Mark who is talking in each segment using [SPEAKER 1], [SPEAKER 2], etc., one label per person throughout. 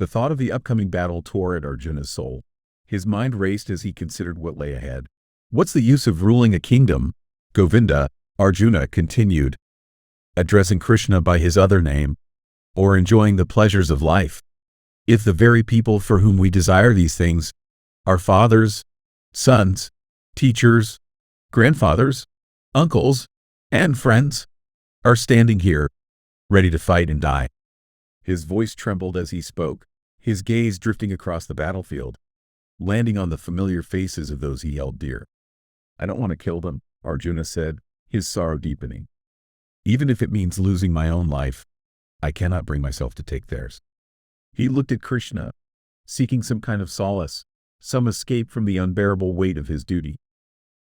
[SPEAKER 1] The thought of the upcoming battle tore at Arjuna's soul. His mind raced as he considered what lay ahead. What's the use of ruling a kingdom, Govinda? Arjuna continued, addressing Krishna by his other name, or enjoying the pleasures of life, if the very people for whom we desire these things, our fathers, sons, teachers, grandfathers, uncles, and friends, are standing here, ready to fight and die. His voice trembled as he spoke, his gaze drifting across the battlefield, landing on the familiar faces of those he held dear. I don't want to kill them, Arjuna said, his sorrow deepening. Even if it means losing my own life, I cannot bring myself to take theirs. He looked at Krishna, seeking some kind of solace, some escape from the unbearable weight of his duty.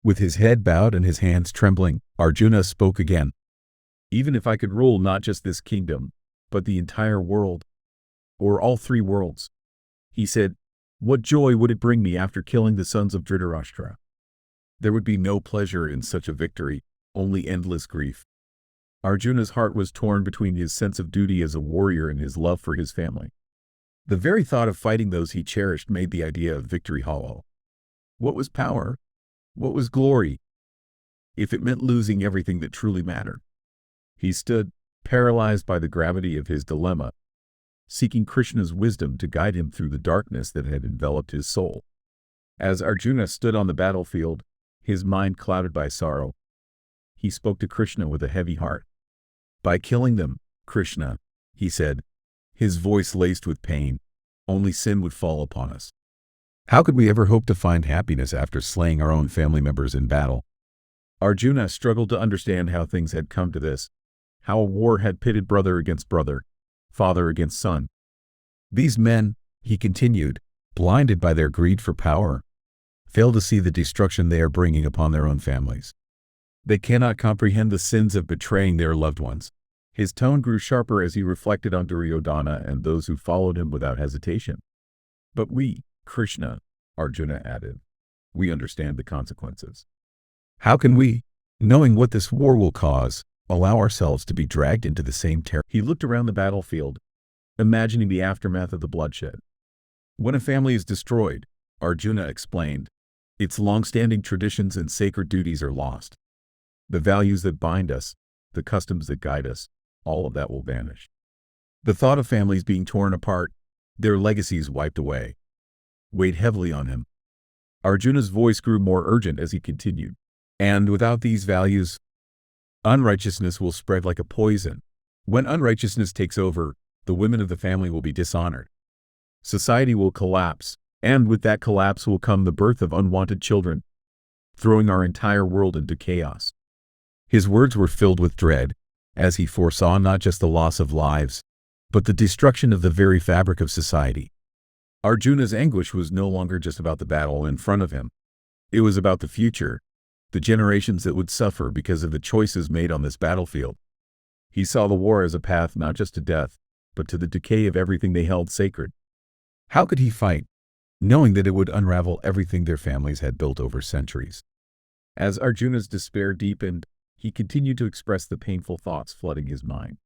[SPEAKER 1] With his head bowed and his hands trembling, Arjuna spoke again. Even if I could rule not just this kingdom, but the entire world, or all three worlds, he said, what joy would it bring me after killing the sons of Dhritarashtra? There would be no pleasure in such a victory, only endless grief. Arjuna's heart was torn between his sense of duty as a warrior and his love for his family. The very thought of fighting those he cherished made the idea of victory hollow. What was power? What was glory, if it meant losing everything that truly mattered? He stood, paralyzed by the gravity of his dilemma, seeking Krishna's wisdom to guide him through the darkness that had enveloped his soul. As Arjuna stood on the battlefield, his mind clouded by sorrow, he spoke to Krishna with a heavy heart. By killing them, Krishna, he said, his voice laced with pain, only sin would fall upon us. How could we ever hope to find happiness after slaying our own family members in battle? Arjuna struggled to understand how things had come to this, how a war had pitted brother against brother, father against son. These men, he continued, blinded by their greed for power, fail to see the destruction they are bringing upon their own families. They cannot comprehend the sins of betraying their loved ones. His tone grew sharper as he reflected on Duryodhana and those who followed him without hesitation. But we, Krishna, Arjuna added, we understand the consequences. How can we, knowing what this war will cause, allow ourselves to be dragged into the same terror? He looked around the battlefield, imagining the aftermath of the bloodshed. When a family is destroyed, Arjuna explained, its long-standing traditions and sacred duties are lost. The values that bind us, the customs that guide us, all of that will vanish. The thought of families being torn apart, their legacies wiped away, weighed heavily on him. Arjuna's voice grew more urgent as he continued. And without these values, unrighteousness will spread like a poison. When unrighteousness takes over, the women of the family will be dishonored. Society will collapse, and with that collapse will come the birth of unwanted children, throwing our entire world into chaos. His words were filled with dread, as he foresaw not just the loss of lives, but the destruction of the very fabric of society. Arjuna's anguish was no longer just about the battle in front of him. It was about the future, the generations that would suffer because of the choices made on this battlefield. He saw the war as a path not just to death, but to the decay of everything they held sacred. How could he fight, knowing that it would unravel everything their families had built over centuries? As Arjuna's despair deepened, he continued to express the painful thoughts flooding his mind.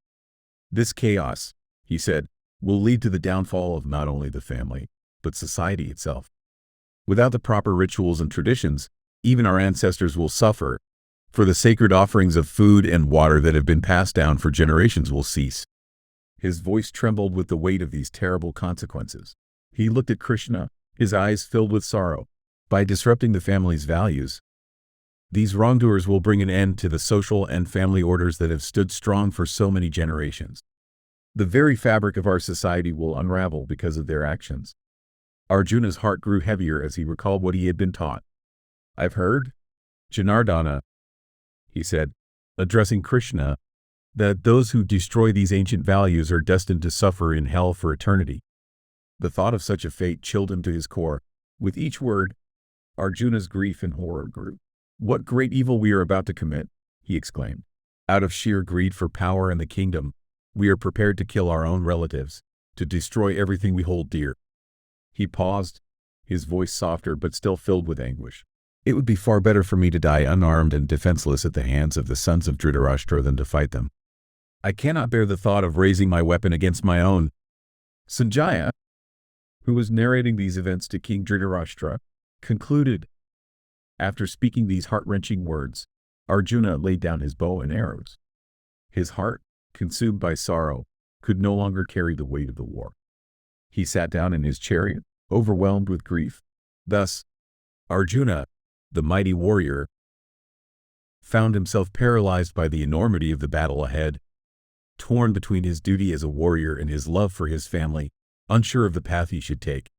[SPEAKER 1] This chaos, he said, will lead to the downfall of not only the family, but society itself. Without the proper rituals and traditions, even our ancestors will suffer, for the sacred offerings of food and water that have been passed down for generations will cease. His voice trembled with the weight of these terrible consequences. He looked at Krishna, his eyes filled with sorrow. By disrupting the family's values, these wrongdoers will bring an end to the social and family orders that have stood strong for so many generations. The very fabric of our society will unravel because of their actions. Arjuna's heart grew heavier as he recalled what he had been taught. I've heard, Janardana, he said, addressing Krishna, that those who destroy these ancient values are destined to suffer in hell for eternity. The thought of such a fate chilled him to his core. With each word, Arjuna's grief and horror grew. What great evil we are about to commit, he exclaimed. Out of sheer greed for power and the kingdom, we are prepared to kill our own relatives, to destroy everything we hold dear. He paused, his voice softer but still filled with anguish. It would be far better for me to die unarmed and defenseless at the hands of the sons of Dhritarashtra than to fight them. I cannot bear the thought of raising my weapon against my own. Sanjaya, who was narrating these events to King Dhritarashtra, concluded. After speaking these heart-wrenching words, Arjuna laid down his bow and arrows. His heart, consumed by sorrow, could no longer carry the weight of the war. He sat down in his chariot, overwhelmed with grief. Thus, Arjuna, the mighty warrior, found himself paralyzed by the enormity of the battle ahead, torn between his duty as a warrior and his love for his family, unsure of the path he should take.